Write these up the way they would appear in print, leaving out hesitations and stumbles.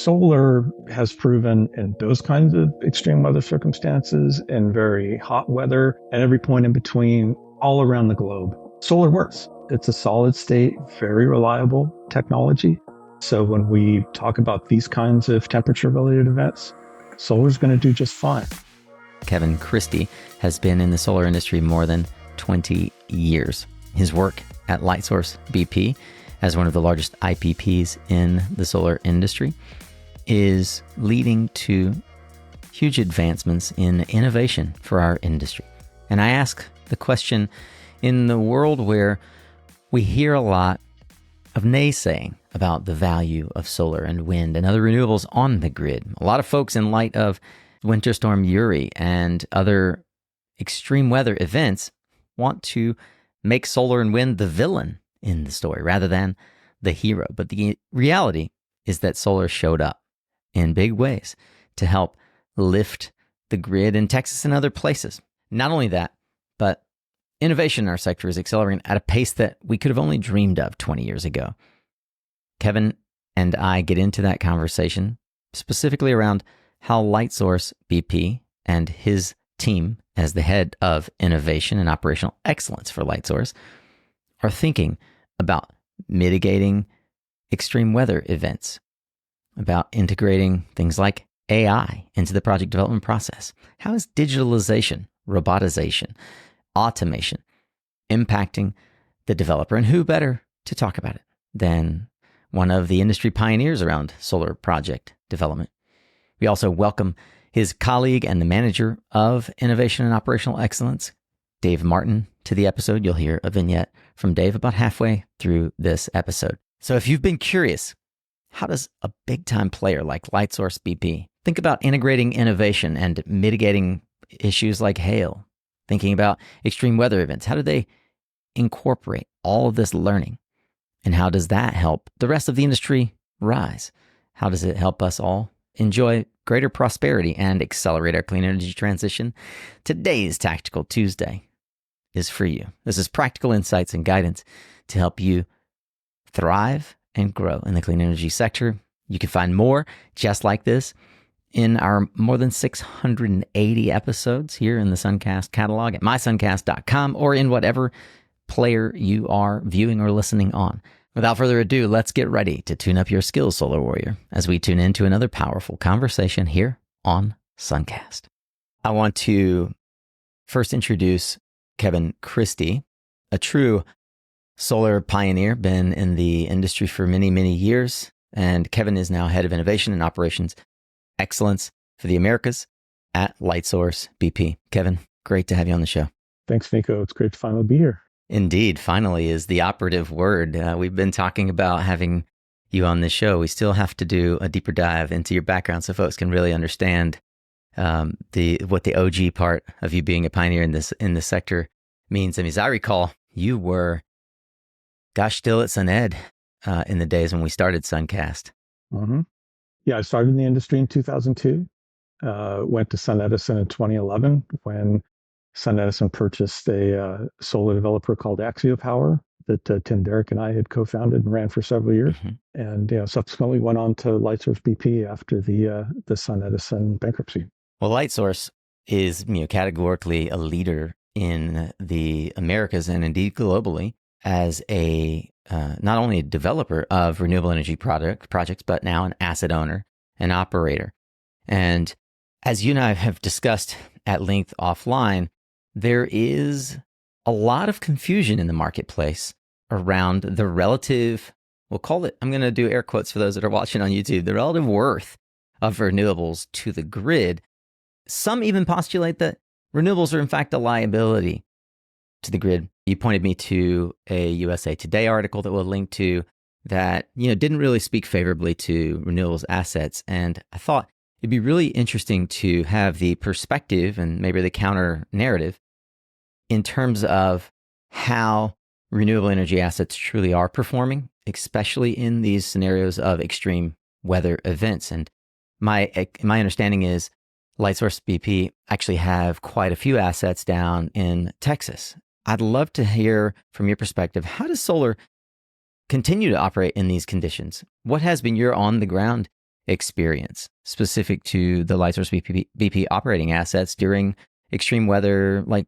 solar has proven in those kinds of extreme weather circumstances and very hot weather and every point in between all around the globe. Solar works. It's a solid state, very reliable technology. So when we talk about these kinds of temperature related events, solar is going to do just fine. Kevin Christy has been in the solar industry more than 20 years. His work at Lightsource BP as one of the largest IPPs in the solar industry is leading to huge advancements in innovation for our industry. And I ask the question, in the world where we hear a lot of naysaying about the value of solar and wind and other renewables on the grid, a lot of folks, in light of Winter Storm Uri and other extreme weather events, want to make solar and wind the villain in the story rather than the hero. But the reality is that solar showed up in big ways to help lift the grid in Texas and other places. Not only that, but innovation in our sector is accelerating at a pace that we could have only dreamed of 20 years ago. Kevin and I get into that conversation specifically around how Lightsource BP and his team, as the head of innovation and operational excellence for Lightsource, are thinking about mitigating extreme weather events, about integrating things like AI into the project development process. How is digitalization, robotization, automation impacting the developer? And who better to talk about it than one of the industry pioneers around solar project development? We also welcome his colleague and the manager of innovation and operational excellence, Dave Martin, to the episode. You'll hear a vignette from Dave about halfway through this episode. So if you've been curious, how does a big-time player like Lightsource BP think about integrating innovation and mitigating issues like hail, thinking about extreme weather events? How do they incorporate all of this learning? And how does that help the rest of the industry rise? How does it help us all enjoy greater prosperity and accelerate our clean energy transition? Today's Tactical Tuesday is for you. This is practical insights and guidance to help you thrive and grow in the clean energy sector. You can find more just like this in our more than 680 episodes here in the SunCast catalog at mysuncast.com or in whatever player you are viewing or listening on. Without further ado, let's get ready to tune up your skills, Solar Warrior, as we tune into another powerful conversation here on SunCast. I want to first introduce Kevin Christy, a true solar pioneer, been in the industry for many, many years. And Kevin is now head of innovation and operations excellence for the Americas at Lightsource BP. Kevin, great to have you on the show. Thanks, Nico. It's great to finally be here. Indeed, finally is the operative word. We've been talking about having you on this show. We still have to do a deeper dive into your background so folks can really understand what the OG part of you being a pioneer in this sector means. I mean, as I recall, you were, still at SunEd in the days when we started SunCast. Mm-hmm. Yeah, I started in the industry in 2002. Went to SunEdison in 2011 when SunEdison purchased a solar developer called Axio Power that Tim Derrick and I had co-founded and ran for several years. Mm-hmm. And subsequently went on to Lightsource BP after the SunEdison bankruptcy. Well, Lightsource is categorically a leader in the Americas and indeed globally as a not only a developer of renewable energy projects, but now an asset owner, an operator. And as you and I have discussed at length offline, there is a lot of confusion in the marketplace around the relative, we'll call it, I'm going to do air quotes for those that are watching on YouTube, the relative worth of renewables to the grid. Some even postulate that renewables are in fact a liability to the grid. You pointed me to a USA Today article that we'll link to that, didn't really speak favorably to renewables assets. And I thought it'd be really interesting to have the perspective and maybe the counter narrative in terms of how renewable energy assets truly are performing, especially in these scenarios of extreme weather events. And my understanding is Lightsource BP actually have quite a few assets down in Texas. I'd love to hear from your perspective, how does solar continue to operate in these conditions? What has been your on-the-ground experience specific to the Lightsource BP operating assets during extreme weather like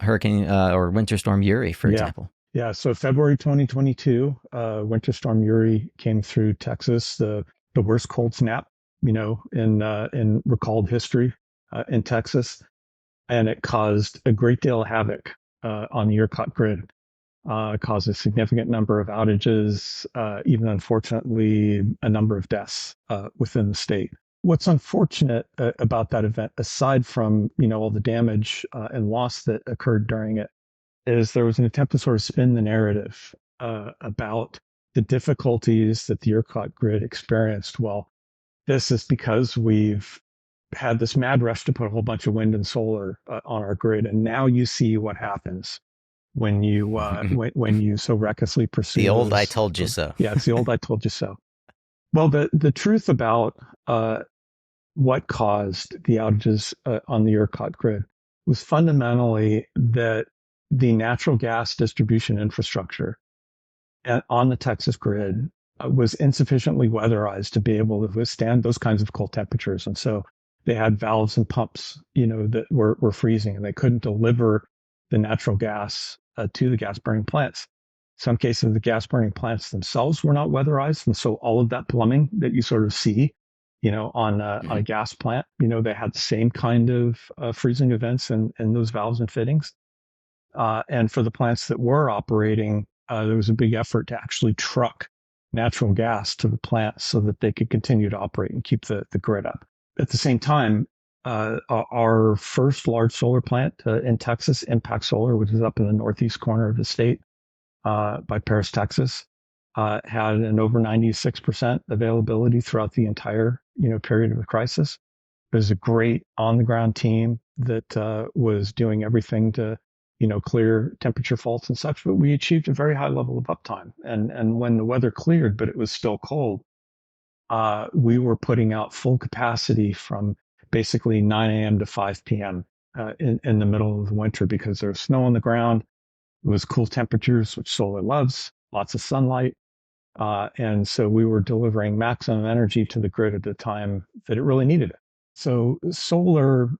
hurricane or Winter Storm Uri, for example? Yeah. So February 2022, Winter Storm Uri came through Texas, the worst cold snap, in recalled history in Texas, and it caused a great deal of havoc on the ERCOT grid. Caused a significant number of outages, even unfortunately, a number of deaths within the state. What's unfortunate about that event, aside from all the damage and loss that occurred during it, is there was an attempt to sort of spin the narrative about the difficulties that the ERCOT grid experienced. Well, this is because we've had this mad rush to put a whole bunch of wind and solar on our grid, and now you see what happens when you when you so recklessly pursue the old "I told you so." Yeah, it's the old "I told you so." Well, the truth about what caused the outages on the ERCOT grid was fundamentally that the natural gas distribution infrastructure on the Texas grid was insufficiently weatherized to be able to withstand those kinds of cold temperatures. And so they had valves and pumps, that were freezing, and they couldn't deliver the natural gas to the gas burning plants. In some cases, the gas burning plants themselves were not weatherized. And so all of that plumbing that you sort of see, on a gas plant, they had the same kind of freezing events in those valves and fittings. And for the plants that were operating, there was a big effort to actually truck natural gas to the plants so that they could continue to operate and keep the grid up. At the same time, our first large solar plant in Texas, Impact Solar, which is up in the northeast corner of the state by Paris, Texas, had an over 96% availability throughout the entire period of the crisis. There's a great on-the-ground team that was doing everything to clear temperature faults and such, but we achieved a very high level of uptime. And when the weather cleared, but it was still cold, we were putting out full capacity from basically 9 a.m. to 5 p.m. In the middle of the winter, because there was snow on the ground. It was cool temperatures, which solar loves, lots of sunlight. And so we were delivering maximum energy to the grid at the time that it really needed it. So solar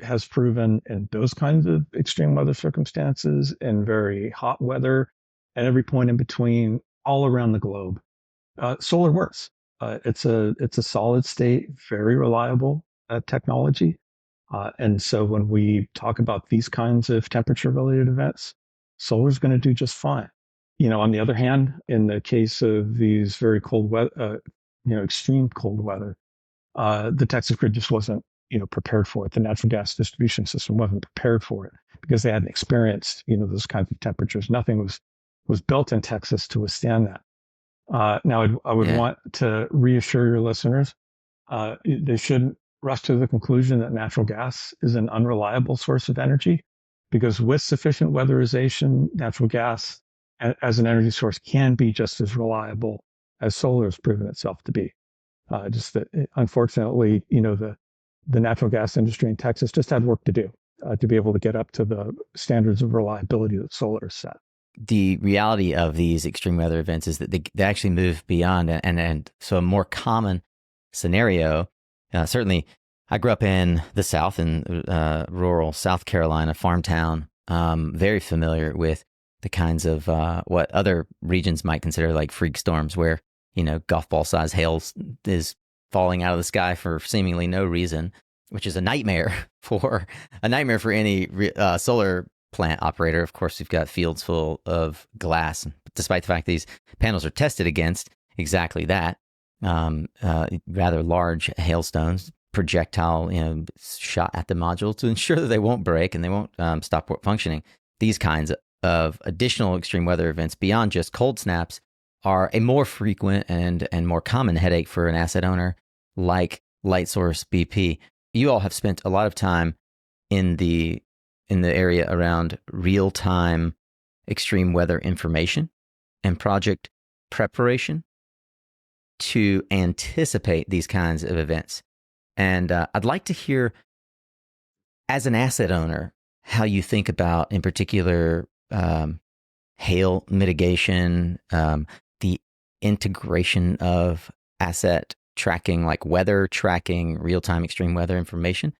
has proven in those kinds of extreme weather circumstances, and very hot weather, and every point in between, all around the globe, solar works. It's a solid state, very reliable technology. And so when we talk about these kinds of temperature related events, solar is going to do just fine. On the other hand, in the case of these very cold weather, extreme cold weather, the Texas grid just wasn't, prepared for it. The natural gas distribution system wasn't prepared for it because they hadn't experienced, those kinds of temperatures. Nothing was built in Texas to withstand that. Now, I would want to reassure your listeners, they shouldn't rush to the conclusion that natural gas is an unreliable source of energy, because with sufficient weatherization, natural gas as an energy source can be just as reliable as solar has proven itself to be. Just that, unfortunately, the natural gas industry in Texas just had work to do to be able to get up to the standards of reliability that solar has set. The reality of these extreme weather events is that they actually move beyond, and so a more common scenario, certainly I grew up in the South, in rural South Carolina, farm town, very familiar with the kinds of what other regions might consider like freak storms, where, golf ball size hail is falling out of the sky for seemingly no reason, which is a nightmare for any solar plant operator. Of course, we've got fields full of glass, despite the fact these panels are tested against exactly that, rather large hailstones, projectile, shot at the module to ensure that they won't break and they won't stop functioning. These kinds of additional extreme weather events beyond just cold snaps are a more frequent and more common headache for an asset owner like Lightsource BP. You all have spent a lot of time in the area around real-time extreme weather information and project preparation to anticipate these kinds of events. And I'd like to hear, as an asset owner, how you think about, in particular, hail mitigation, the integration of asset tracking, like weather tracking, real-time extreme weather information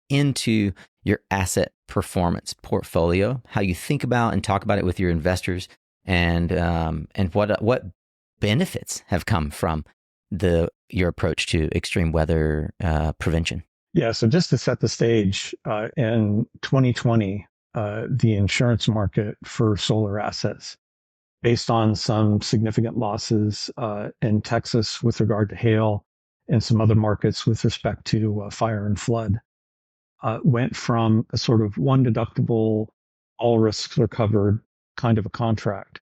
into your asset performance portfolio, how you think about and talk about it with your investors, and what benefits have come from your approach to extreme weather prevention. Yeah, so just to set the stage, in 2020, the insurance market for solar assets, based on some significant losses in Texas with regard to hail and some other markets with respect to fire and flood, went from a sort of one deductible, all risks are covered kind of a contract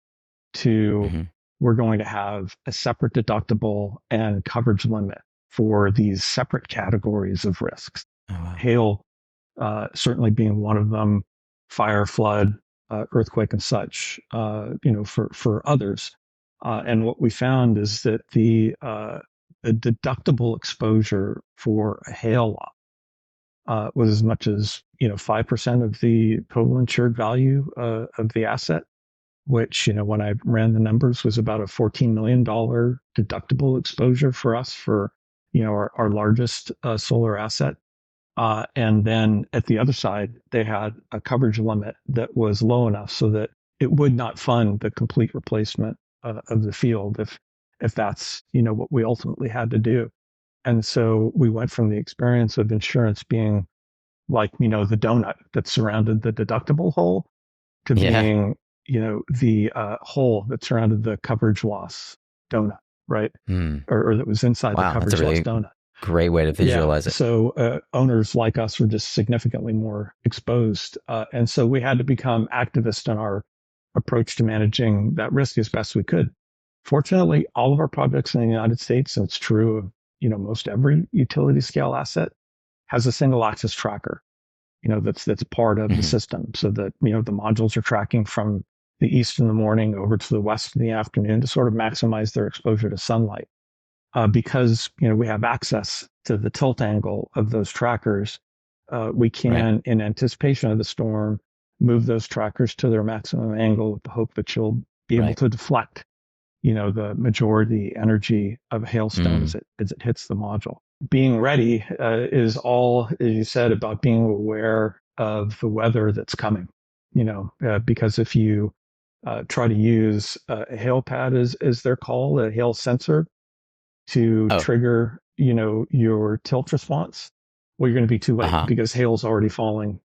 to Mm-hmm. we're going to have a separate deductible and coverage limit for these separate categories of risks. Oh, wow. Hail certainly being one of them, fire, flood, earthquake, and such. For others, and what we found is that the deductible exposure for a hail loss was as much as 5% of the total insured value of the asset, which when I ran the numbers was about a $14 million deductible exposure for us for our largest solar asset. And then at the other side, they had a coverage limit that was low enough so that it would not fund the complete replacement of the field if that's what we ultimately had to do. And so we went from the experience of insurance being like the donut that surrounded the deductible hole to Yeah. being the hole that surrounded the coverage loss donut, right? Mm. Or that was inside the Wow, that's a coverage loss really donut. great way to Yeah. visualize it. So owners like us were just significantly more exposed. And so we had to become activists in our approach to managing that risk as best we could. Fortunately, all of our projects in the United States, and it's true of most every utility scale asset, has a single axis tracker, that's part of the Mm-hmm. system, so that the modules are tracking from the east in the morning over to the west in the afternoon to sort of maximize their exposure to sunlight. Because we have access to the tilt angle of those trackers, we Right. can, in anticipation of the storm, move those trackers to their maximum angle with the hope that you'll be able Right. to deflect, the majority energy of a hailstone Mm. as it hits the module. Being ready is all, as you said, about being aware of the weather that's coming. Because if you try to use a hail pad, as they're called, a hail sensor, to Oh. trigger, your tilt response, well, you're going to be too late Uh-huh. because hail's already falling,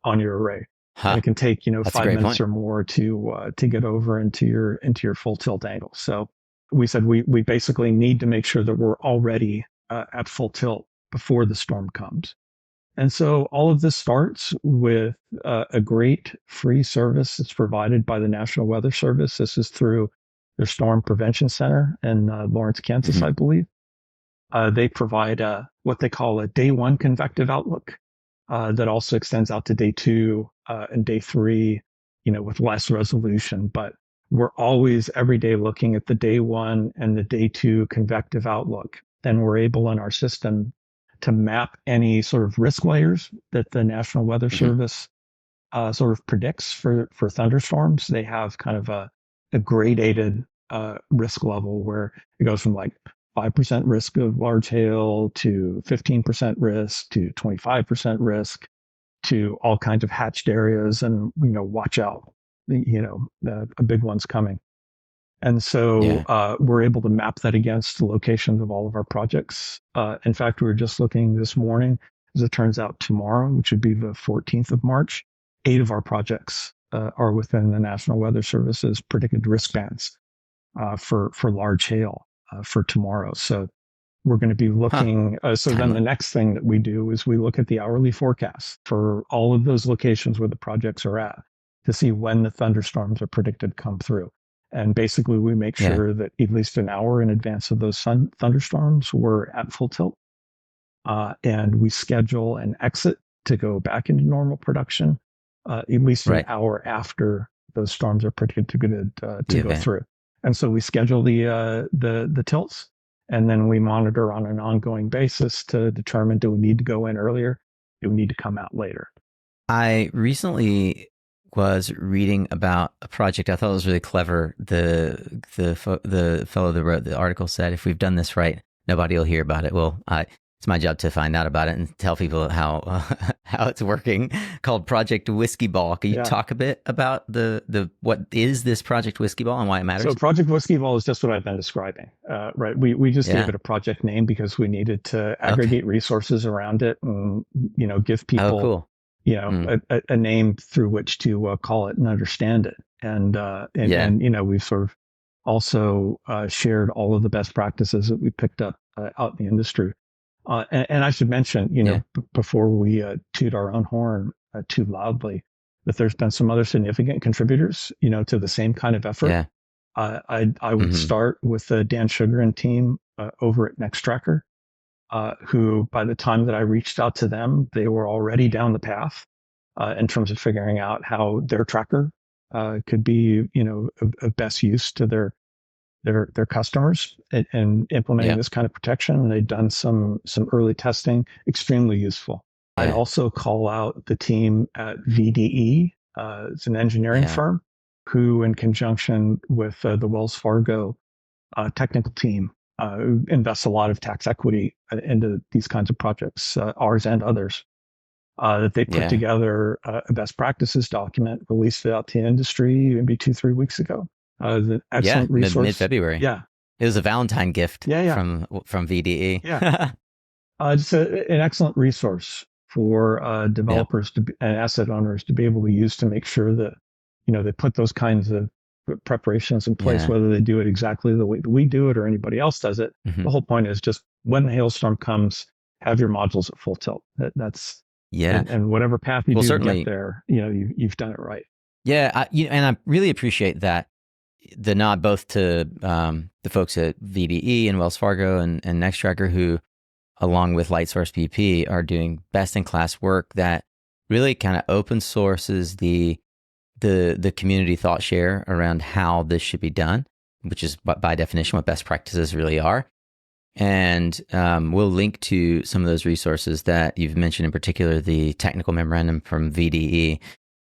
on your array, and Huh. it can take That's a 5 great minutes point. or more to get over into your full tilt angle. So we said we basically need to make sure that we're already at full tilt before the storm comes. And so all of this starts with a great free service that's provided by the National Weather Service. This is through their Storm Prevention Center in Lawrence, Kansas, Mm-hmm. I believe. They provide what they call a day one convective outlook that also extends out to day two and day three, with less resolution. But we're always every day looking at the day one and the day two convective outlook. And we're able in our system to map any sort of risk layers that the National Weather Mm-hmm. Service sort of predicts for thunderstorms. They have kind of a gradated risk level where it goes from like 5% risk of large hail to 15% risk to 25% risk to all kinds of hatched areas, and watch out, a big one's coming. And so Yeah. we're able to map that against the locations of all of our projects. In fact, we were just looking this morning, as it turns out, tomorrow, which would be the 14th of March, 8 of our projects are within the National Weather Service's predicted risk bands for large hail for tomorrow. So we're going to be Huh. looking. So then the Timely. next thing that we do is we look at the hourly forecast for all of those locations where the projects are at to see when the thunderstorms are predicted to come through. And basically, we make Yeah. sure that at least an hour in advance of those thunderstorms, we're at full tilt. And we schedule an exit to go back into normal production at least an Right. hour after those storms are predicted to The go event. through. And so we schedule the tilts, and then we monitor on an ongoing basis to determine, do we need to go in earlier? Do we need to come out later? I recently was reading about a project I thought was really clever. The fellow that wrote the article said, if we've done this right, nobody will hear about it. Well, it's my job to find out about it and tell people how how it's working. Called Project Whiskeyball. Can you talk a bit about the what is this Project Whiskeyball and why it matters? So Project Whiskeyball is just what I've been describing, right? We just gave it a project name because we needed to aggregate resources around it and give people a name through which to call it and understand it. And we've sort of also shared all of the best practices that we picked up out in the industry. And I should mention, before we toot our own horn too loudly, that there's been some other significant contributors, to the same kind of effort. Yeah. I would start with Dan Sugar and team over at Nextracker, who by the time that I reached out to them, they were already down the path in terms of figuring out how their tracker could be, of best use to their customers and implementing this kind of protection. And they've done some early testing, extremely useful. I'd also call out the team at VDE. It's an engineering firm who, in conjunction with the Wells Fargo technical team, invests a lot of tax equity into these kinds of projects, ours and others, that they put together a best practices document, released it out to the industry maybe 2-3 weeks ago. The excellent resource. Mid-February. Yeah. It was a Valentine gift from VDE. Yeah. It's an excellent resource for developers and asset owners to be able to use to make sure that, they put those kinds of preparations in place, whether they do it exactly the way that we do it or anybody else does it. The whole point is just when the hailstorm comes, have your modules at full tilt. That's and whatever path you do to get there, you've done it right. Yeah, and I really appreciate that. The nod both to the folks at VDE and Wells Fargo and Nextracker, who, along with Lightsource BP, are doing best-in-class work that really kind of open sources the community thought share around how this should be done, which is by definition what best practices really are. And we'll link to some of those resources that you've mentioned, in particular the technical memorandum from VDE.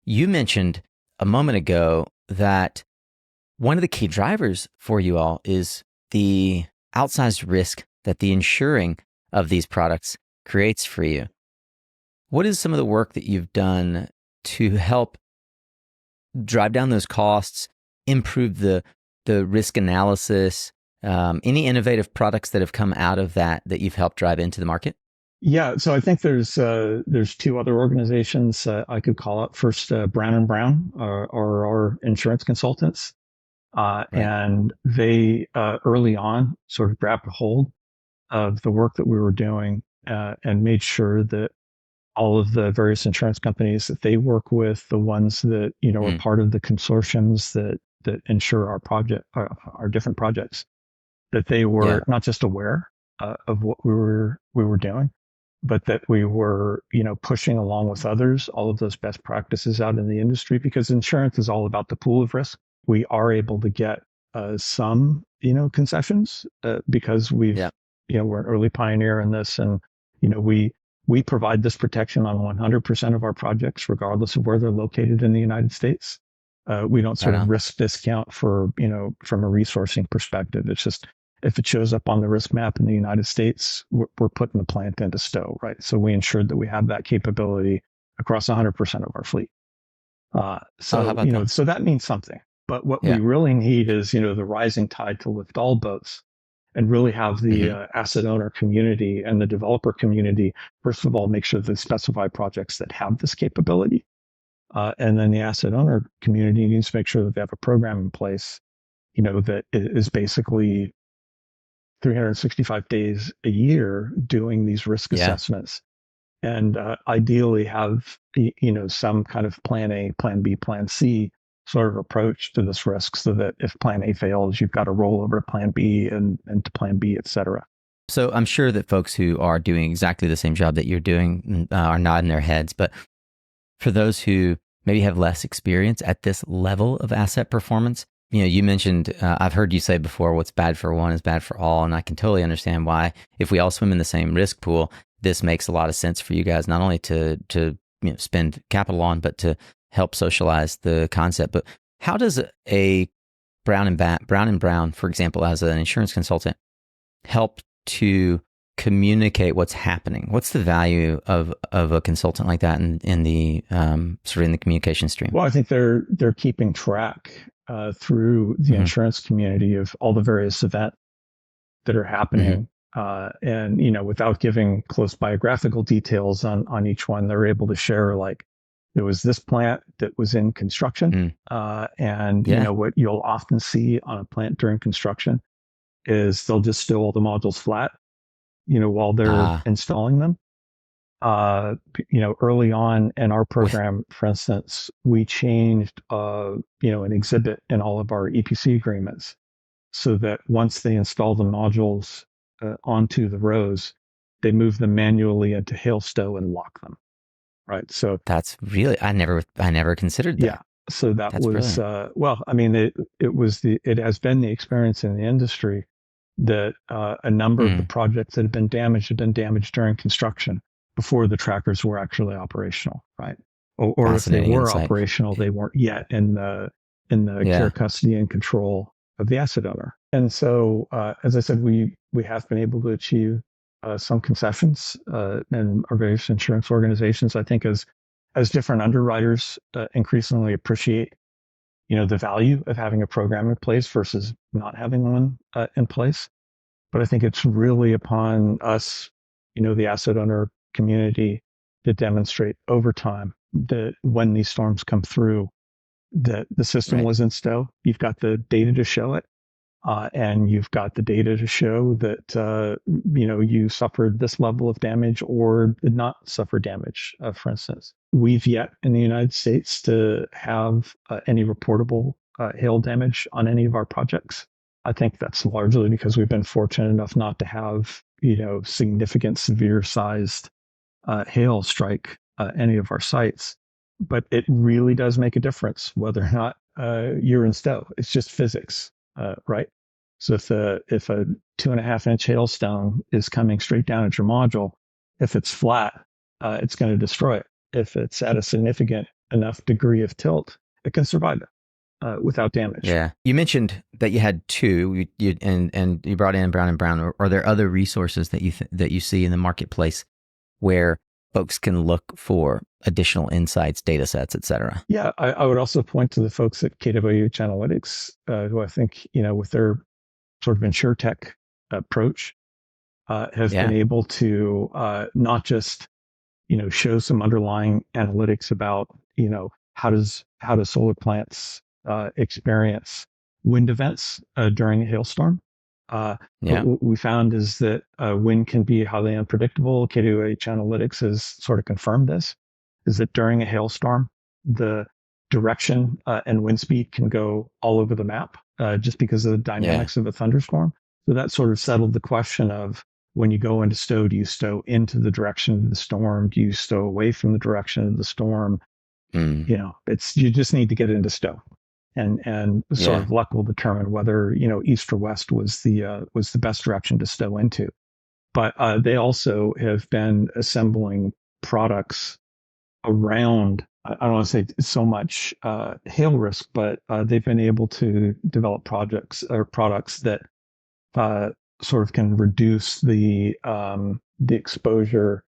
You mentioned a moment ago that one of the key drivers for you all is the outsized risk that the insuring of these products creates for you. What is some of the work that you've done to help drive down those costs, improve the risk analysis, any innovative products that have come out of that you've helped drive into the market? Yeah, so I think there's 2 other organizations I could call out. First, Brown & Brown are our insurance consultants. And they early on sort of grabbed a hold of the work that we were doing and made sure that all of the various insurance companies that they work with, the ones that are part of the consortiums that insure our different projects, that they were not just aware of what we were doing, but that we were pushing along with others all of those best practices out in the industry, because insurance is all about the pool of risk. We are able to get some, concessions because we're an early pioneer in this, and we provide this protection on 100% of our projects, regardless of where they're located in the United States. We don't sort of risk discount for from a resourcing perspective. It's just if it shows up on the risk map in the United States, we're putting the plant into stow, right? So we ensured that we have that capability across 100% of our fleet. So that means something. But what we really need is, the rising tide to lift all boats, and really have the asset owner community and the developer community, first of all, make sure they specify projects that have this capability. And then the asset owner community needs to make sure that they have a program in place, that is basically 365 days a year doing these risk assessments. And ideally have, some kind of plan A, plan B, plan C sort of approach to this risk, so that if plan A fails, you've got to roll over to plan B and to plan B, et cetera. So I'm sure that folks who are doing exactly the same job that you're doing are nodding their heads. But for those who maybe have less experience at this level of asset performance, you mentioned, I've heard you say before, what's bad for one is bad for all. And I can totally understand why, if we all swim in the same risk pool, this makes a lot of sense for you guys, not only to spend capital on, but to help socialize the concept. But how does a Brown & Brown, for example, as an insurance consultant, help to communicate what's happening? What's the value of a consultant like that in the sort of in the communication stream? Well, I think they're keeping track through the insurance community of all the various events that are happening. And, without giving close biographical details on each one, they're able to share, like, there was this plant that was in construction. And, what you'll often see on a plant during construction is they'll just stow all the modules flat, while they're installing them. Early on in our program, for instance, we changed, an exhibit in all of our EPC agreements so that once they install the modules onto the rows, they move them manually into hail stow and lock them. Right. So that's really, I never considered that. Yeah. So that's was, it has been the experience in the industry that a number of the projects that have been damaged during construction before the trackers were actually operational, right? Or if they were operational, they weren't yet in the care, custody, and control of the asset owner. And so, as I said, we have been able to achieve some concessions in our various insurance organizations. I think as different underwriters increasingly appreciate, the value of having a program in place versus not having one in place. But I think it's really upon us, the asset owner community, to demonstrate over time that when these storms come through, that the system was in stow. You've got the data to show it. And you've got the data to show that, you suffered this level of damage or did not suffer damage, for instance. We've yet in the United States to have any reportable hail damage on any of our projects. I think that's largely because we've been fortunate enough not to have, significant, severe sized hail strike any of our sites. But it really does make a difference whether or not you're in stow. It's just physics. Right. So if a 2.5-inch hailstone is coming straight down at your module, if it's flat, it's going to destroy it. If it's at a significant enough degree of tilt, it can survive it without damage. Yeah. You mentioned that you had two, and you brought in Brown and Brown. Are there other resources that you see in the marketplace where folks can look for additional insights, data sets, et cetera? Yeah, I would also point to the folks at KWH Analytics, who I think, with their sort of InsurTech approach, have been able to not just, show some underlying analytics about, how does solar plants experience wind events during a hailstorm. What we found is that wind can be highly unpredictable. KWH Analytics has sort of confirmed this, is that during a hailstorm, the direction and wind speed can go all over the map just because of the dynamics of a thunderstorm. So that sort of settled the question of, when you go into stow, do you stow into the direction of the storm? Do you stow away from the direction of the storm? You just need to get into stow. And sort of luck will determine whether, east or west was the best direction to stow into. But they also have been assembling products around, I don't want to say so much hail risk, but they've been able to develop products that sort of can reduce the exposure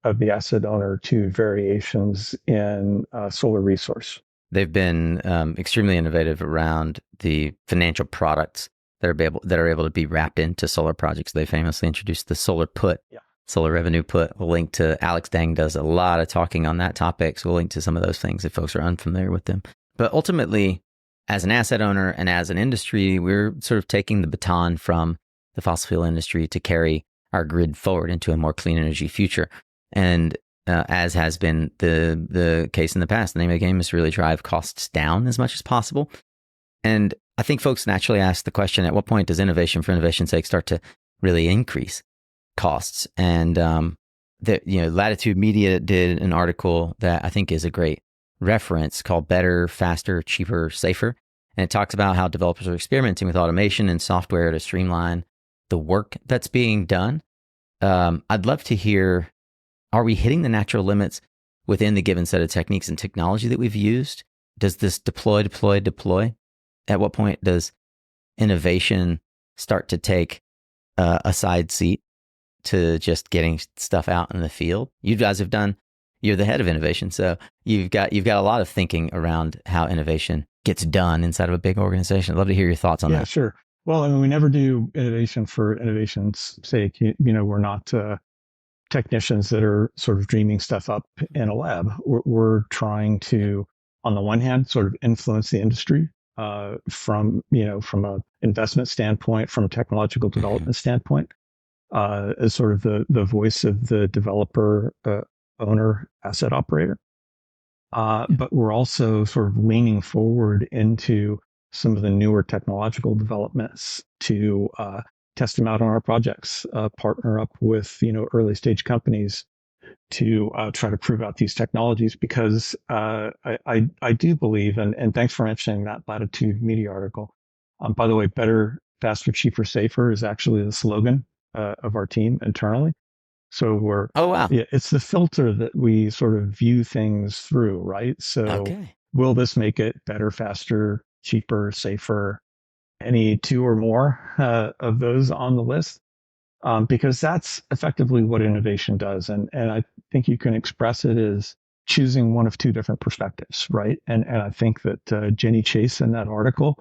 of the asset owner to variations in solar resource. They've been extremely innovative around the financial products that are able to be wrapped into solar projects. They famously introduced the solar put, solar revenue put. We'll link to Alex Dang does a lot of talking on that topic. So we'll link to some of those things if folks are unfamiliar with them. But ultimately, as an asset owner and as an industry, we're sort of taking the baton from the fossil fuel industry to carry our grid forward into a more clean energy future. And as has been the case in the past, the name of the game is to really drive costs down as much as possible. And I think folks naturally ask the question, at what point does innovation for innovation's sake start to really increase costs? And Latitude Media did an article that I think is a great reference called Better, Faster, Cheaper, Safer. And it talks about how developers are experimenting with automation and software to streamline the work that's being done. I'd love to hear, are we hitting the natural limits within the given set of techniques and technology that we've used? Does this deploy? At what point does innovation start to take a side seat to just getting stuff out in the field. You guys have done, you're the head of innovation. So you've got a lot of thinking around how innovation gets done inside of a big organization. I'd love to hear your thoughts on Yeah, that. sure. Well, I mean, we never do innovation for innovation's sake. We're not technicians that are sort of dreaming stuff up in a lab. We're trying to, on the one hand, sort of influence the industry from a investment standpoint, from a technological Mm-hmm. development standpoint, as sort of the voice of the developer, owner, asset operator. Yeah. But we're also sort of leaning forward into some of the newer technological developments to test them out on our projects, partner up with early stage companies to try to prove out these technologies. Because I do believe, and thanks for mentioning that Latitude Media article. By the way, better, faster, cheaper, safer is actually the slogan of our team internally. So Oh, wow. yeah, it's the filter that we sort of view things through, right? So Okay. will this make it better, faster, cheaper, safer? Any two or more of those on the list? Because that's effectively what innovation does. And I think you can express it as choosing one of two different perspectives, right? And I think that Jenny Chase in that article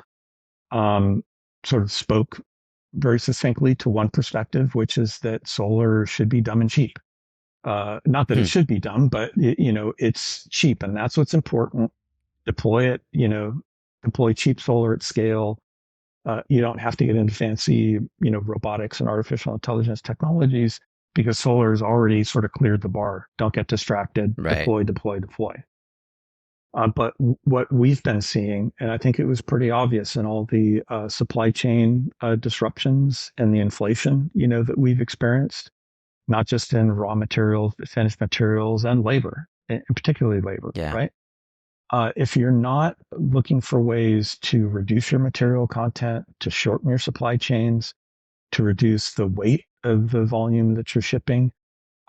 um, sort of spoke very succinctly to one perspective, which is that solar should be dumb and cheap. Not that it Hmm. should be dumb, but it's cheap, and that's what's important. Deploy it, deploy cheap solar at scale. You don't have to get into fancy, robotics and artificial intelligence technologies because solar has already sort of cleared the bar. Don't get distracted. Right. Deploy, deploy, deploy. But what we've been seeing, and I think it was pretty obvious in all the supply chain disruptions and the inflation, that we've experienced, not just in raw materials, but finished materials and labor, and particularly labor, Yeah. right? If you're not looking for ways to reduce your material content, to shorten your supply chains, to reduce the weight of the volume that you're shipping,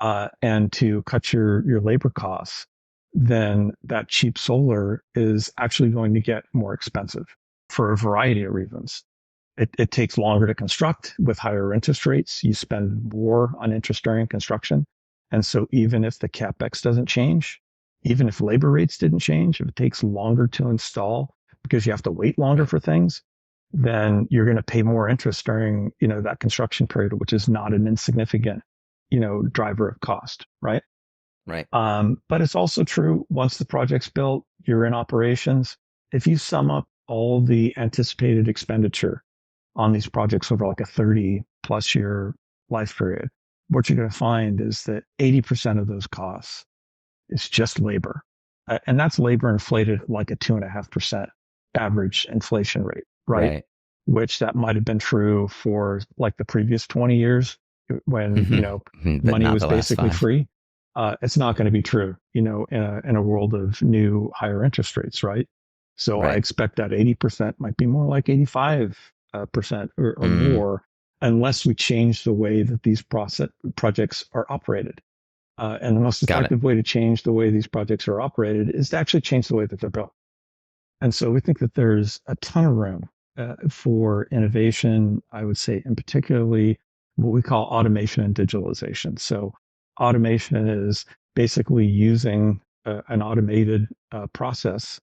and to cut your labor costs, then that cheap solar is actually going to get more expensive for a variety of reasons. It takes longer to construct with higher interest rates. You spend more on interest during construction. And so even if the capex doesn't change, even if labor rates didn't change, if it takes longer to install because you have to wait longer Right. for things, then you're going to pay more interest during, that construction period, which is not an insignificant, driver of cost, right? Right. But it's also true once the project's built, you're in operations. If you sum up all the anticipated expenditure on these projects over like a 30+ year life period, what you're going to find is that 80% of those costs is just labor. And that's labor inflated at like a 2.5% average inflation rate, right? Right. Which that might have been true for like the previous 20 years when, But money not was the last basically 5. free. It's not going to be true, in a world of new higher interest rates, right? So I Right. expect that 80% might be more like 85% or Mm. more, unless we change the way that these projects are operated. And the most Got it. effective way to change the way these projects are operated is to actually change the way that they're built. And so we think that there's a ton of room for innovation, I would say, and particularly what we call automation and digitalization. So automation is basically using an automated process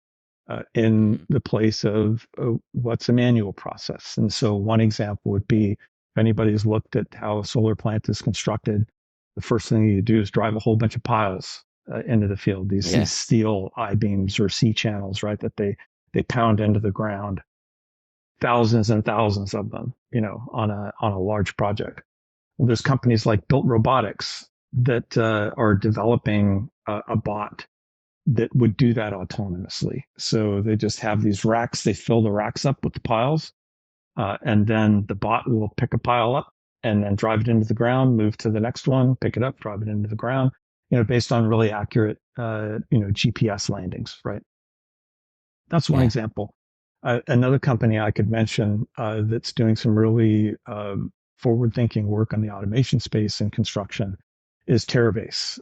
in Mhm. the place of what's a manual process. And so one example would be if anybody's looked at how a solar plant is constructed, the first thing you do is drive a whole bunch of piles into the field. These Yeah. steel I beams or C channels, right? That they pound into the ground, thousands and thousands of them, on a large project. Well, there's companies like Built Robotics that are developing a bot that would do that autonomously. So they just have these racks. They fill the racks up with the piles, and then the bot will pick a pile up and then drive it into the ground, move to the next one, pick it up, drive it into the ground. Based on really accurate, GPS landings, right? That's one Yeah. example. Another company I could mention that's doing some really forward-thinking work on the automation space and construction is Terabase,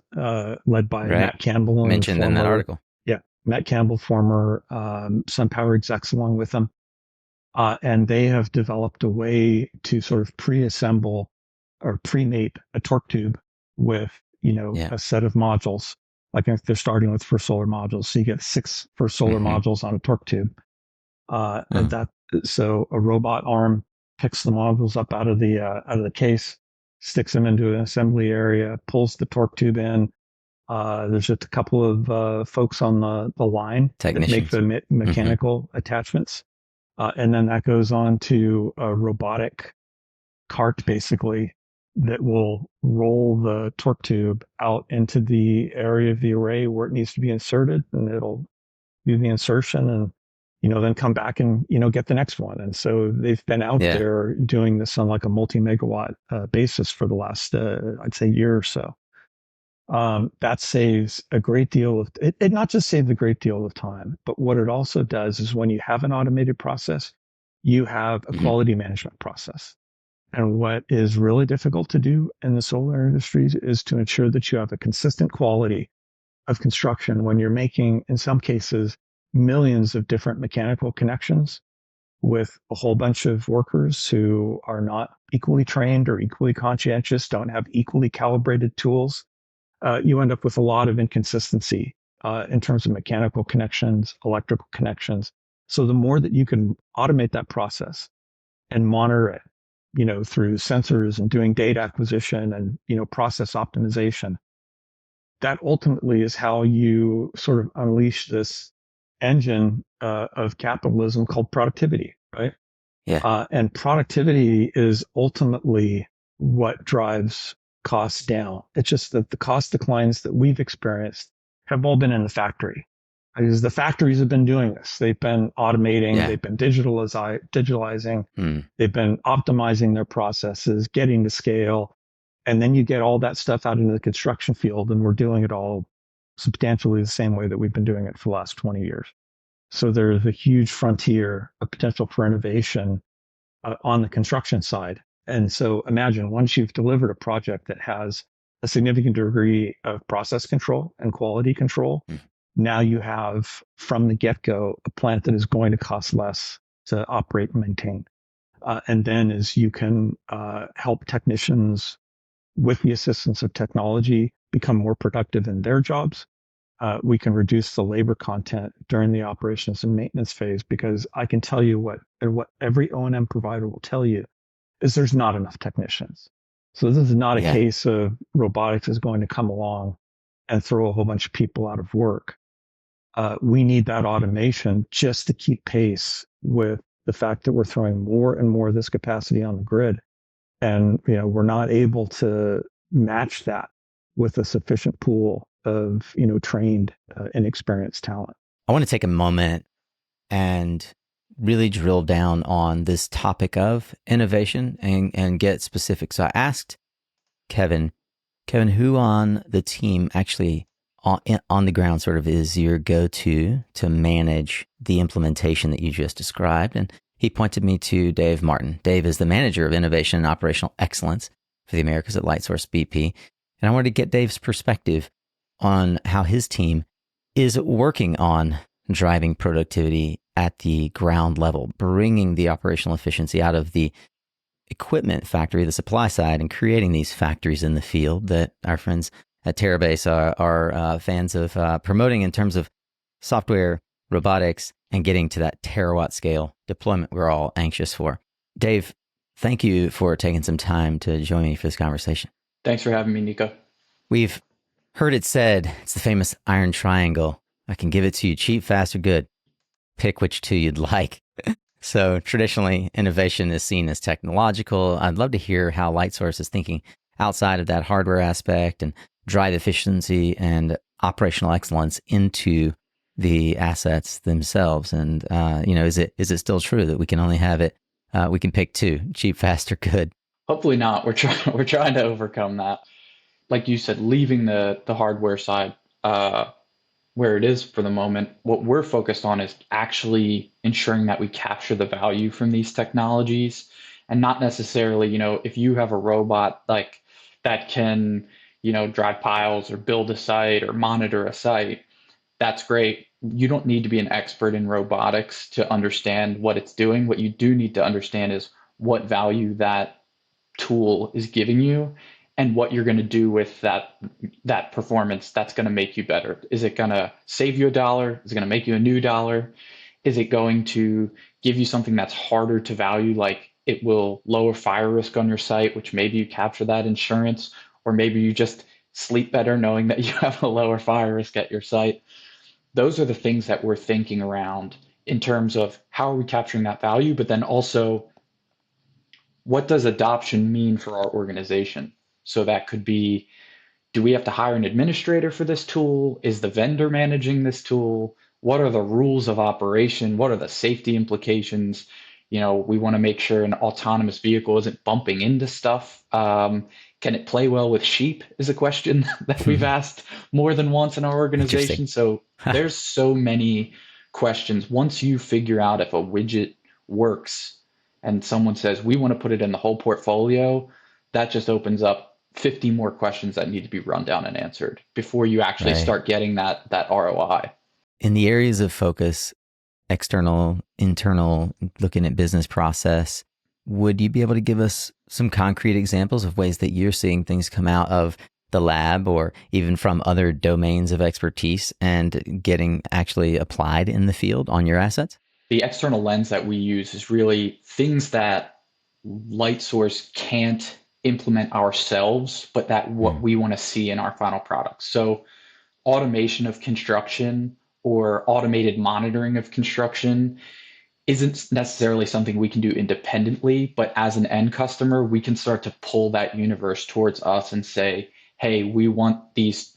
led by Right. Matt Campbell and Mentioned in that former, article. yeah, Matt Campbell, former SunPower execs along with them. And they have developed a way to sort of pre-assemble or pre-mate a torque tube with, Yeah. a set of modules. Like if they're starting with first solar modules, so you get 6 first solar Mm-hmm. modules on a torque tube. And Mm. that so a robot arm picks the modules up out of the case, sticks them into an assembly area, pulls the torque tube in. There's just a couple of folks on the line that make Technicians. the Mm-hmm. mechanical attachments, and then that goes on to a robotic cart, basically, that will roll the torque tube out into the area of the array where it needs to be inserted, and it'll do the insertion and then come back and get the next one. And so they've been out Yeah. there doing this on like a multi-megawatt basis for the last I'd say year or so. That saves a great deal of it not just saves a great deal of time, but what it also does is when you have an automated process, you have a Mm-hmm. quality management process. And what is really difficult to do in the solar industry is to ensure that you have a consistent quality of construction when you're making, in some cases, millions of different mechanical connections with a whole bunch of workers who are not equally trained or equally conscientious, don't have equally calibrated tools. You end up with a lot of inconsistency in terms of mechanical connections, electrical connections. So the more that you can automate that process and monitor it, through sensors and doing data acquisition and, process optimization, that ultimately is how you sort of unleash this engine of capitalism called productivity, right? Yeah. And productivity is ultimately what drives costs down. It's just that the cost declines that we've experienced have all been in the factory. Because the factories have been doing this. They've been automating, Yeah. they've been digitalizing, Mm. they've been optimizing their processes, getting to scale. And then you get all that stuff out into the construction field, and we're doing it all substantially the same way that we've been doing it for the last 20 years. So there's a huge frontier of potential for innovation on the construction side. And so imagine once you've delivered a project that has a significant degree of process control and quality control, Mm. now you have from the get-go a plant that is going to cost less to operate and maintain. And then as you can help technicians with the assistance of technology become more productive in their jobs, we can reduce the labor content during the operations and maintenance phase, because I can tell you what every O&M provider will tell you is there's not enough technicians. So this is not a Yeah. case of robotics is going to come along and throw a whole bunch of people out of work. We need that automation just to keep pace with the fact that we're throwing more and more of this capacity on the grid. And we're not able to match that with a sufficient pool of trained and experienced talent. I want to take a moment and really drill down on this topic of innovation and get specific. So I asked Kevin, who on the team actually on the ground sort of is your go-to to manage the implementation that you just described? And he pointed me to Dave Martin. Dave is the manager of innovation and operational excellence for the Americas at Lightsource BP. And I wanted to get Dave's perspective on how his team is working on driving productivity at the ground level, bringing the operational efficiency out of the equipment factory, the supply side, and creating these factories in the field that our friends at Terabase are fans of promoting in terms of software, robotics, and getting to that terawatt scale deployment we're all anxious for. Dave, thank you for taking some time to join me for this conversation. Thanks for having me, Nico. We've heard it said, it's the famous iron triangle. I can give it to you cheap, fast, or good. Pick which two you'd like. So traditionally, innovation is seen as technological. I'd love to hear how Lightsource is thinking outside of that hardware aspect and drive efficiency and operational excellence into the assets themselves. And is it still true that we can only have it? We can pick two: cheap, fast, or good. Hopefully not. We're trying to overcome that. Like you said, leaving the hardware side where it is for the moment. What we're focused on is actually ensuring that we capture the value from these technologies, and not necessarily, if you have a robot like that can, drive piles or build a site or monitor a site, that's great. You don't need to be an expert in robotics to understand what it's doing. What you do need to understand is what value that tool is giving you and what you're going to do with that performance that's going to make you better. Is it going to save you $1? Is it going to make you a new dollar? Is it going to give you something that's harder to value, like it will lower fire risk on your site, which maybe you capture that insurance, or maybe you just sleep better knowing that you have a lower fire risk at your site? Those are the things that we're thinking around in terms of how are we capturing that value, but then also what does adoption mean for our organization? So that could be, do we have to hire an administrator for this tool? Is the vendor managing this tool? What are the rules of operation? What are the safety implications? We want to make sure an autonomous vehicle isn't bumping into stuff. Can it play well with sheep is a question that we've asked more than once in our organization. So there's so many questions. Once you figure out if a widget works and someone says, we want to put it in the whole portfolio, that just opens up 50 more questions that need to be run down and answered before you actually start getting that ROI. In the areas of focus, external, internal, looking at business process, would you be able to give us some concrete examples of ways that you're seeing things come out of the lab or even from other domains of expertise and getting actually applied in the field on your assets? The external lens that we use is really things that Lightsource can't implement ourselves, but that what we want to see in our final product. So automation of construction or automated monitoring of construction isn't necessarily something we can do independently, but as an end customer, we can start to pull that universe towards us and say, hey, we want these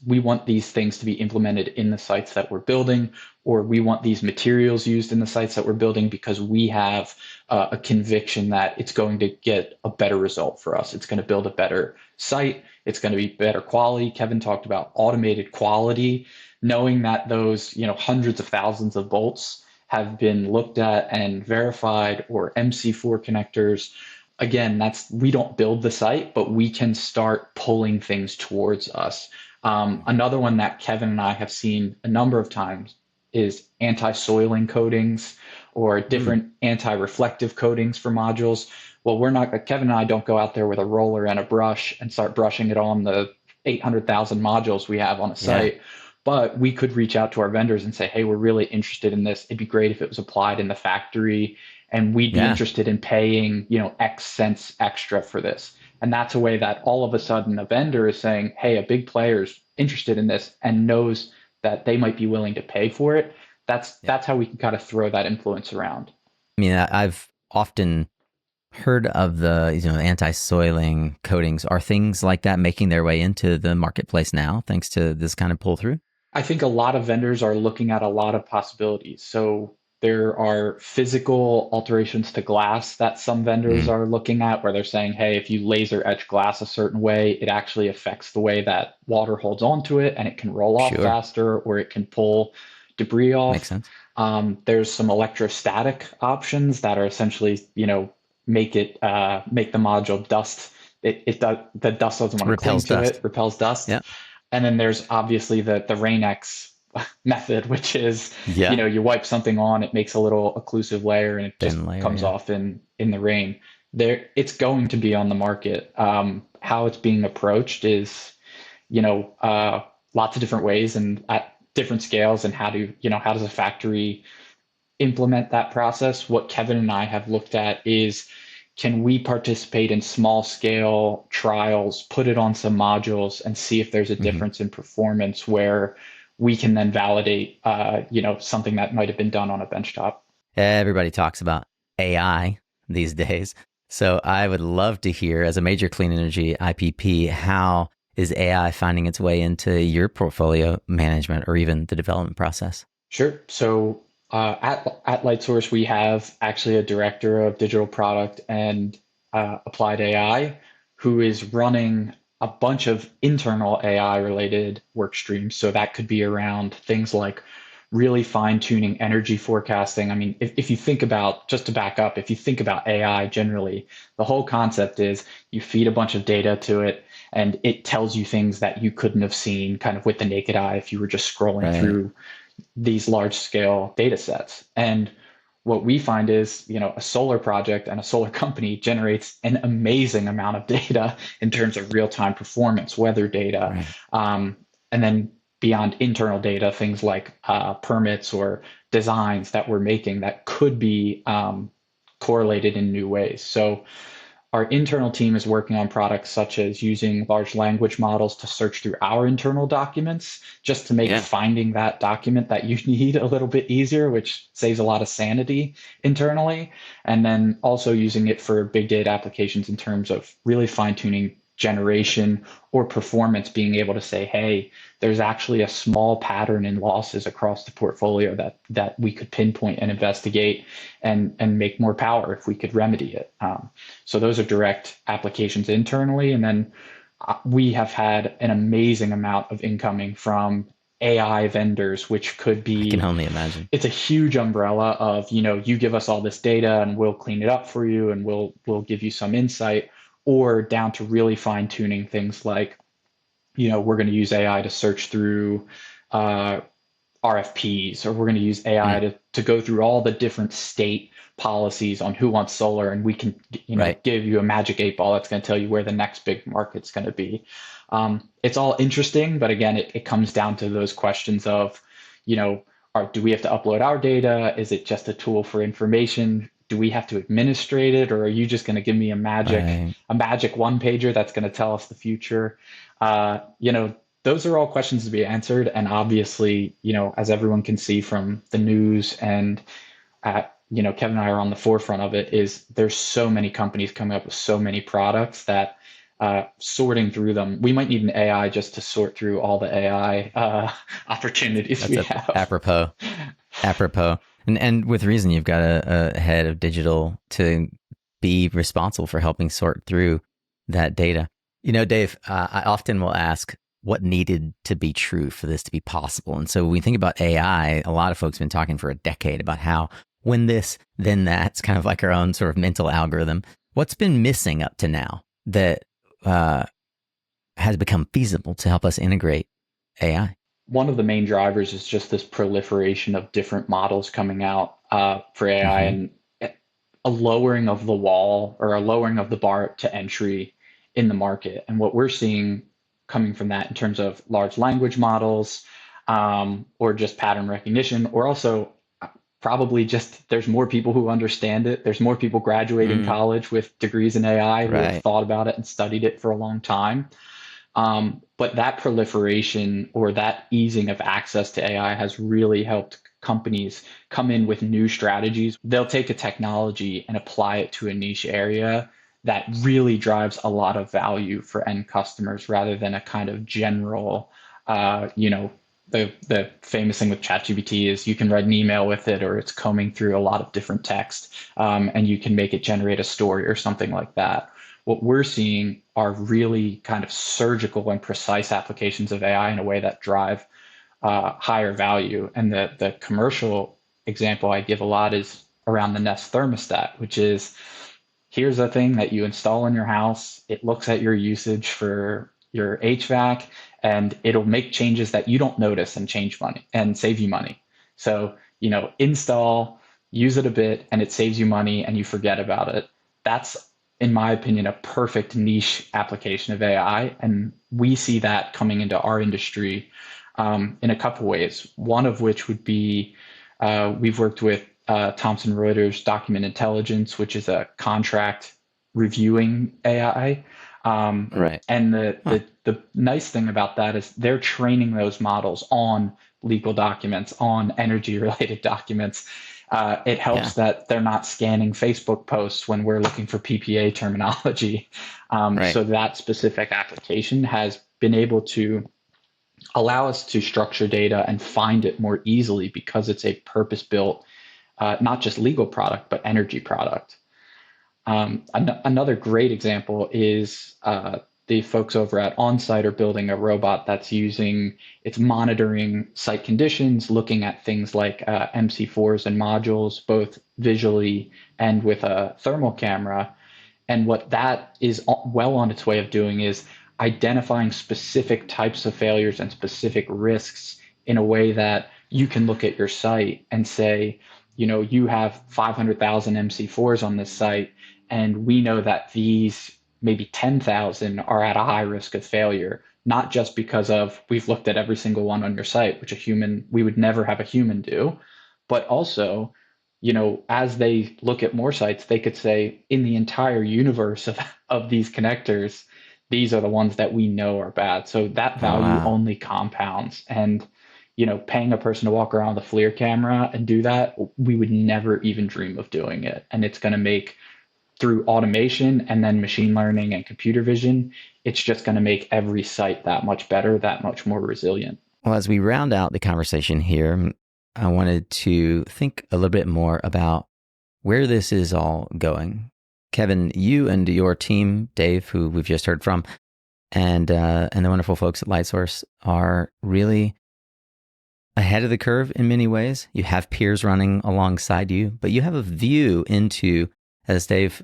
things to be implemented in the sites that we're building, or we want these materials used in the sites that we're building because we have a conviction that it's going to get a better result for us. It's going to build a better site. It's going to be better quality. Kevin talked about automated quality, knowing that those, hundreds of thousands of bolts have been looked at and verified, or MC4 connectors. Again, we don't build the site, but we can start pulling things towards us. Another one that Kevin and I have seen a number of times is anti-soiling coatings or different anti-reflective coatings for modules. Well, Kevin and I don't go out there with a roller and a brush and start brushing it on the 800,000 modules we have on a site. But we could reach out to our vendors and say, hey, we're really interested in this. It'd be great if it was applied in the factory, and we'd be interested in paying, X cents extra for this. And that's a way that all of a sudden a vendor is saying, hey, a big player's interested in this and knows that they might be willing to pay for it. That's how we can kind of throw that influence around. I mean, I've often heard of the anti-soiling coatings. Are things like that making their way into the marketplace now, thanks to this kind of pull through? I think a lot of vendors are looking at a lot of possibilities. So there are physical alterations to glass that some vendors are looking at, where they're saying, hey, if you laser etch glass a certain way, it actually affects the way that water holds onto it and it can roll off faster, or it can pull debris off. Makes sense. There's some electrostatic options that are essentially, make the module dust. The dust doesn't want to cling to it, repels dust. Yeah. And then there's obviously the Rain-X method, which is, you wipe something on, it makes a little occlusive layer, and it just comes off in the rain. It's going to be on the market. How it's being approached is, lots of different ways and at different scales, and how does a factory implement that process? What Kevin and I have looked at is, can we participate in small scale trials, put it on some modules, and see if there's a difference in performance where we can then validate, something that might have been done on a benchtop. Everybody talks about AI these days. So I would love to hear, as a major clean energy IPP, how is AI finding its way into your portfolio management or even the development process? Sure. So at Lightsource, we have actually a director of digital product and applied AI who is running a bunch of internal AI related work streams. So that could be around things like really fine tuning energy forecasting. I mean, if you think about, just to back up, if you think about AI generally, the whole concept is you feed a bunch of data to it and it tells you things that you couldn't have seen kind of with the naked eye if you were just scrolling through these large scale data sets. And what we find is, a solar project and a solar company generates an amazing amount of data in terms of real-time performance, weather data, Right. and then beyond internal data, things like permits or designs that we're making that could be correlated in new ways. So our internal team is working on products such as using large language models to search through our internal documents just to make Yeah. finding that document that you need a little bit easier, which saves a lot of sanity internally. And then also using it for big data applications in terms of really fine tuning generation or performance, being able to say, hey, there's actually a small pattern in losses across the portfolio that we could pinpoint and investigate and make more power if we could remedy it. So those are direct applications internally. And then we have had an amazing amount of incoming from AI vendors, which could I can be, only imagine. it's a huge umbrella of, you give us all this data and we'll clean it up for you and we'll give you some insight, or down to really fine tuning things like, we're going to use AI to search through RFPs, or we're going to use AI Mm, to go through all the different state policies on who wants solar, and we can right. give you a magic 8 ball that's going to tell you where the next big market's going to be. It's all interesting, but again, it comes down to those questions of, do we have to upload our data? Is it just a tool for information? Do we have to administrate it, or are you just going to give me Right. a magic one pager that's going to tell us the future? Those are all questions to be answered. And obviously, as everyone can see from the news and, Kevin and I are on the forefront of it, is there's so many companies coming up with so many products that sorting through them, we might need an AI just to sort through all the AI opportunities we That's have. apropos. Apropos. And with reason, you've got a head of digital to be responsible for helping sort through that data. Dave, I often will ask what needed to be true for this to be possible. And so when we think about AI, a lot of folks have been talking for a decade about how when this, then that. It's kind of like our own sort of mental algorithm. What's been missing up to now that has become feasible to help us integrate AI? One of the main drivers is just this proliferation of different models coming out for AI, Mm-hmm. and a lowering of the wall, or a lowering of the bar to entry in the market. And what we're seeing coming from that in terms of large language models, or just pattern recognition, or also probably just there's more people who understand it. There's more people graduating Mm, college with degrees in AI who have right. thought about it and studied it for a long time. But that proliferation or that easing of access to AI has really helped companies come in with new strategies. They'll take a technology and apply it to a niche area that really drives a lot of value for end customers, rather than a kind of general, the famous thing with ChatGPT is you can write an email with it, or it's combing through a lot of different text, and you can make it generate a story or something like that. What we're seeing are really kind of surgical and precise applications of AI in a way that drive higher value. And the commercial example I give a lot is around the Nest thermostat, which is, here's a thing that you install in your house. It looks at your usage for your HVAC, and it'll make changes that you don't notice and change money and save you money. So, install, use it a bit, and it saves you money and you forget about it. That's, in my opinion, a perfect niche application of AI. And we see that coming into our industry in a couple ways. One of which would be, we've worked with Thomson Reuters Document Intelligence, which is a contract reviewing AI. Right. And Huh. the nice thing about that is they're training those models on legal documents, on energy related documents. It Yeah. helps that they're not scanning Facebook posts when we're looking for PPA terminology. Right. So that specific application has been able to allow us to structure data and find it more easily, because it's a purpose built, not just legal product, but energy product. Another great example is the folks over at OnSite are building a robot that's it's monitoring site conditions, looking at things like MC4s and modules, both visually and with a thermal camera. And what that is well on its way of doing is identifying specific types of failures and specific risks in a way that you can look at your site and say, you have 500,000 MC4s on this site, and we know that these maybe 10,000 are at a high risk of failure, not just because of we've looked at every single one on your site, which we would never have a human do, but also, as they look at more sites, they could say in the entire universe of these connectors, these are the ones that we know are bad. So that Oh, value wow. only compounds. And paying a person to walk around with a FLIR camera and do that, we would never even dream of doing it. And it's going to make, through automation and then machine learning and computer vision, it's just going to make every site that much better, that much more resilient. Well, as we round out the conversation here, I wanted to think a little bit more about where this is all going. Kevin, you and your team, Dave, who we've just heard from, and the wonderful folks at Lightsource are really ahead of the curve in many ways. You have peers running alongside you, but you have a view into, as Dave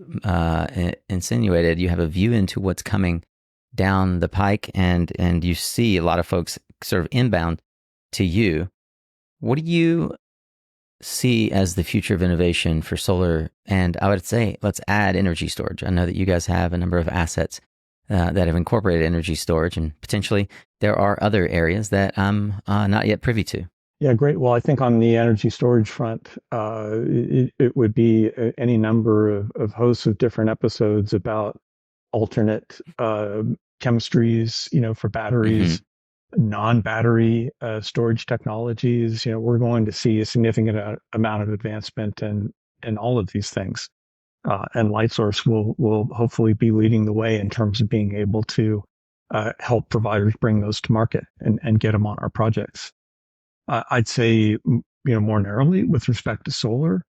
insinuated, you have a view into what's coming down the pike, and you see a lot of folks sort of inbound to you. What do you see as the future of innovation for solar? And I would say, let's add energy storage. I know that you guys have a number of assets that have incorporated energy storage, and potentially there are other areas that I'm not yet privy to. Yeah, great. Well, I think on the energy storage front, it would be any number of hosts of different episodes about alternate chemistries, for batteries, non-battery storage technologies. We're going to see a significant amount of advancement in all of these things. And Lightsource will hopefully be leading the way in terms of being able to help providers bring those to market and get them on our projects. I'd say, more narrowly with respect to solar,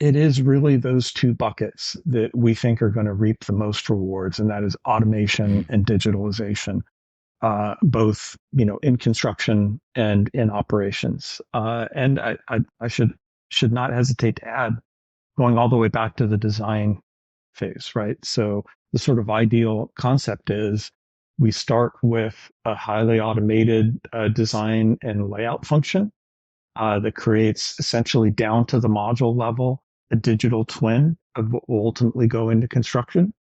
it is really those two buckets that we think are going to reap the most rewards, and that is automation and digitalization, both in construction and in operations. And I should not hesitate to add, going all the way back to the design phase, right? So the sort of ideal concept is we start with a highly automated design and layout function that creates essentially down to the module level a digital twin of what will ultimately go into construction.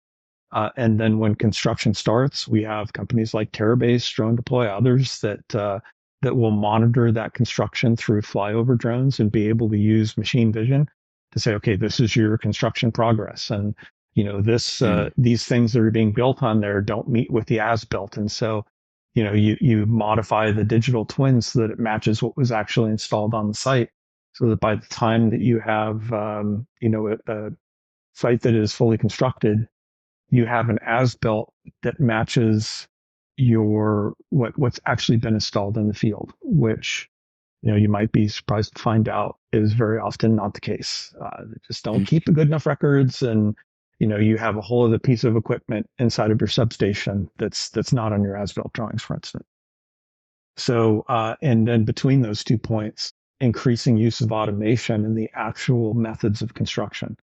And then when construction starts, we have companies like Terabase, Drone Deploy, others that will monitor that construction through flyover drones and be able to use machine vision to say, okay, this is your construction progress, and these things that are being built on there don't meet with the as built, and so you modify the digital twins so that it matches what was actually installed on the site, so that by the time that you have a site that is fully constructed, you have an as built that matches what's actually been installed in the field, which you might be surprised to find out is very often not the case. They just don't keep good enough records, and you have a whole other piece of equipment inside of your substation that's not on your as-built drawings, for instance. So, and then between those 2 points, increasing use of automation in the actual methods of construction.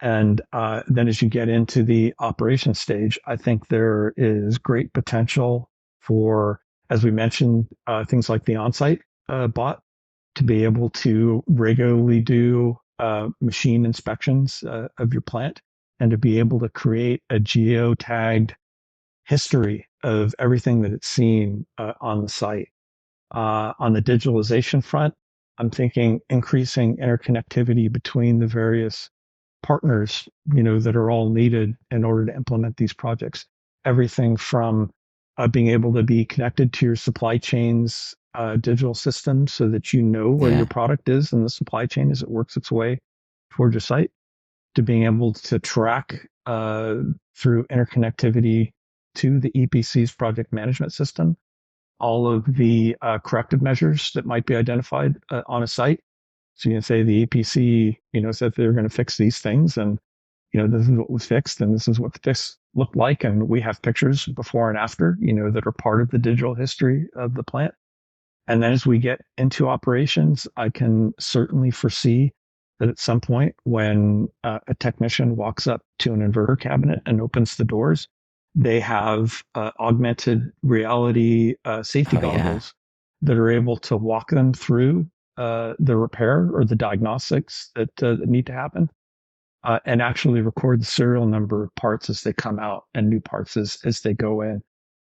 And then as you get into the operation stage, I think there is great potential for, as we mentioned, things like the on-site bot to be able to regularly do machine inspections of your plant, and to be able to create a geotagged history of everything that it's seen on the site. On the digitalization front, I'm thinking increasing interconnectivity between the various partners, that are all needed in order to implement these projects. Everything from being able to be connected to your supply chain's digital system so that where your product is in the supply chain as it works its way toward your site, to being able to track through interconnectivity to the EPC's project management system all of the corrective measures that might be identified on a site. So you can say the EPC, said they're going to fix these things, and this is what was fixed, and this is what the fix looked like, and we have pictures before and after, that are part of the digital history of the plant. And then as we get into operations, I can certainly foresee that at some point when a technician walks up to an inverter cabinet and opens the doors, they have augmented reality safety goggles that are able to walk them through the repair or the diagnostics that need to happen, and actually record the serial number of parts as they come out and new parts as they go in.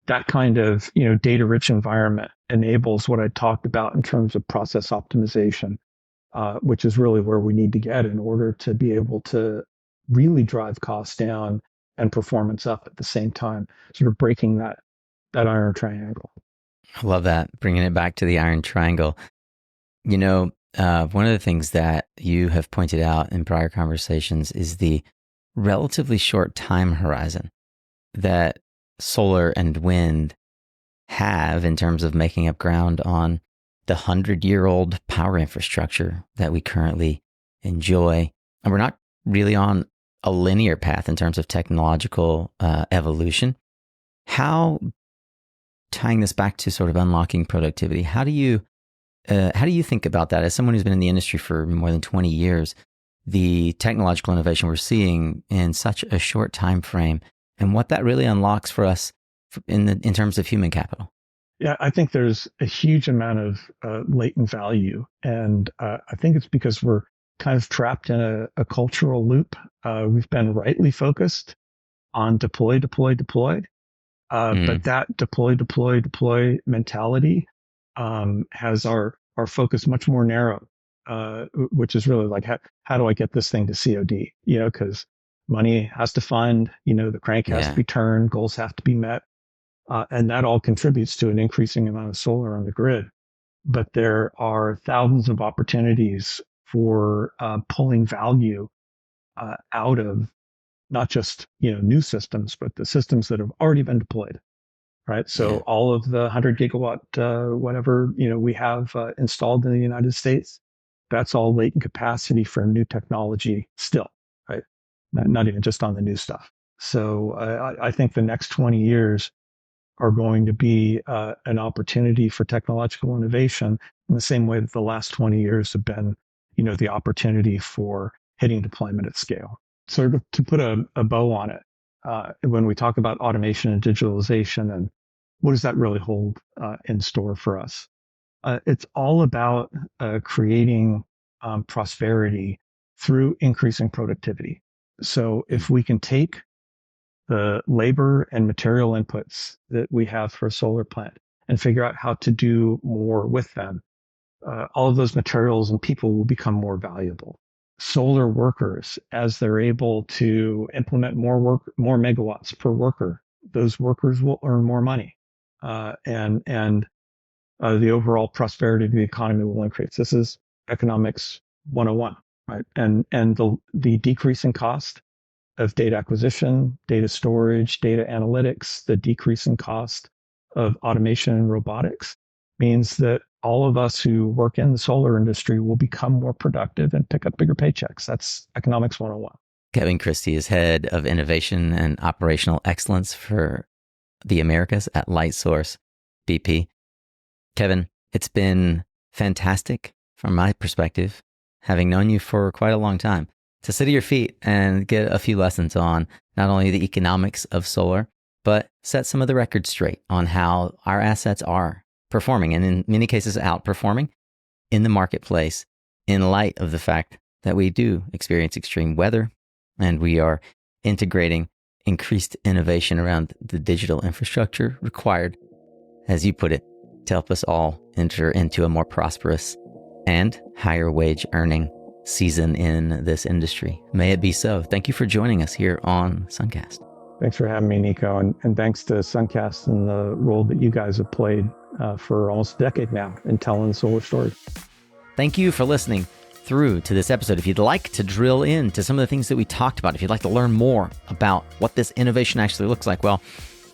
That kind of, data rich environment enables what I talked about in terms of process optimization, which is really where we need to get in order to be able to really drive costs down and performance up at the same time, sort of breaking that iron triangle. I love that, bringing it back to the iron triangle. One of the things that you have pointed out in prior conversations is the relatively short time horizon that solar and wind have in terms of making up ground on the 100-year-old power infrastructure that we currently enjoy. And we're not really on a linear path in terms of technological evolution. How, tying this back to sort of unlocking productivity, how do you think about that as someone who's been in the industry for more than 20 years, the technological innovation we're seeing in such a short time frame and what that really unlocks for us in terms of human capital? Yeah, I think there's a huge amount of latent value. And I think it's because we're kind of trapped in a cultural loop. We've been rightly focused on deploy. But that deploy mentality has our focus much more narrow, which is really like, how do I get this thing to COD? Because money has to fund, the crank has to be turned, goals have to be met. And that all contributes to an increasing amount of solar on the grid. But there are thousands of opportunities for pulling value out of not just new systems, but the systems that have already been deployed. Right. So all of the 100 gigawatt, whatever, we have installed in the United States, that's all latent capacity for new technology still. Right. Not even just on the new stuff. So I think the next 20 years are going to be an opportunity for technological innovation in the same way that the last 20 years have been, the opportunity for hitting deployment at scale. So to put a bow on it, when we talk about automation and digitalization and what does that really hold in store for us? It's all about creating prosperity through increasing productivity. So if we can take the labor and material inputs that we have for a solar plant and figure out how to do more with them, all of those materials and people will become more valuable. Solar workers, as they're able to implement more megawatts per worker, those workers will earn more money, and the overall prosperity of the economy will increase. This is economics 101, right? And the decreasing cost of data acquisition, data storage, data analytics, the decreasing cost of automation and robotics means that all of us who work in the solar industry will become more productive and pick up bigger paychecks. That's economics 101. Kevin Christy is head of innovation and operational excellence for the Americas at Lightsource BP. Kevin, it's been fantastic from my perspective, having known you for quite a long time, to sit at your feet and get a few lessons on not only the economics of solar, but set some of the records straight on how our assets are performing, and in many cases outperforming in the marketplace in light of the fact that we do experience extreme weather and we are integrating increased innovation around the digital infrastructure required, as you put it, to help us all enter into a more prosperous and higher wage earning season in this industry. May it be so. Thank you for joining us here on SunCast. Thanks for having me, Nico. And thanks to SunCast and the role that you guys have played for almost a decade now in telling the solar story. Thank you for listening through to this episode. If you'd like to drill into some of the things that we talked about, if you'd like to learn more about what this innovation actually looks like, well,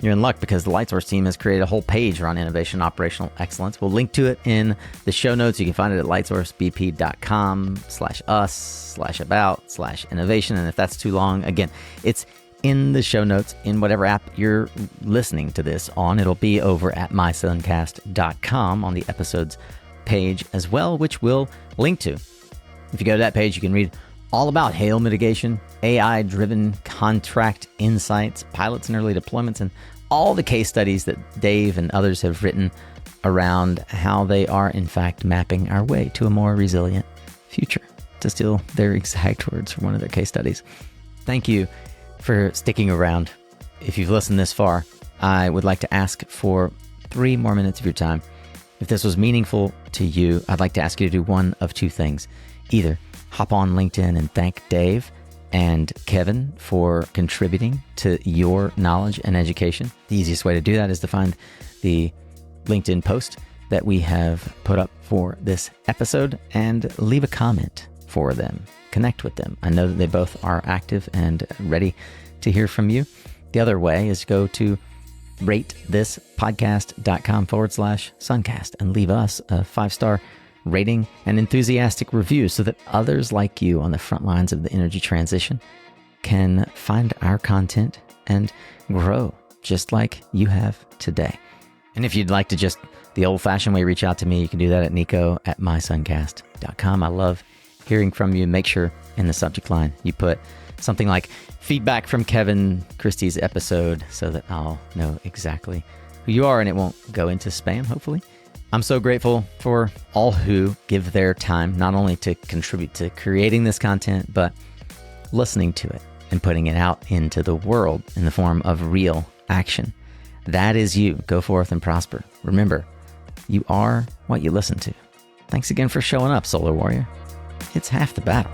you're in luck because the Lightsource team has created a whole page around innovation and operational excellence. We'll link to it in the show notes. You can find it at lightsourcebp.com/us/about/innovation. And if that's too long, again, it's in the show notes in whatever app you're listening to this on. It'll be over at mysuncast.com on the episodes page as well, which we'll link to. If you go to that page, you can read all about hail mitigation, AI-driven contract insights, pilots and early deployments, and all the case studies that Dave and others have written around how they are, in fact, mapping our way to a more resilient future, to steal their exact words from one of their case studies. Thank you for sticking around. If you've listened this far, I would like to ask for 3 more minutes of your time. If this was meaningful to you, I'd like to ask you to do one of 2 things. Either hop on LinkedIn and thank Dave and Kevin for contributing to your knowledge and education. The easiest way to do that is to find the LinkedIn post that we have put up for this episode and leave a comment for them. Connect with them. I know that they both are active and ready to hear from you. The other way is go to ratethispodcast.com/SunCast and leave us a 5-star rating and enthusiastic review so that others like you on the front lines of the energy transition can find our content and grow just like you have today. And if you'd like to just the old-fashioned way reach out to me, you can do that at nico@mysuncast.com. I love hearing from you. Make sure in the subject line you put something like feedback from Kevin Christie's episode so that I'll know exactly who you are and it won't go into spam, hopefully. I'm so grateful for all who give their time, not only to contribute to creating this content, but listening to it and putting it out into the world in the form of real action. That is you. Go forth and prosper. Remember, you are what you listen to. Thanks again for showing up, Solar Warrior. It's half the battle.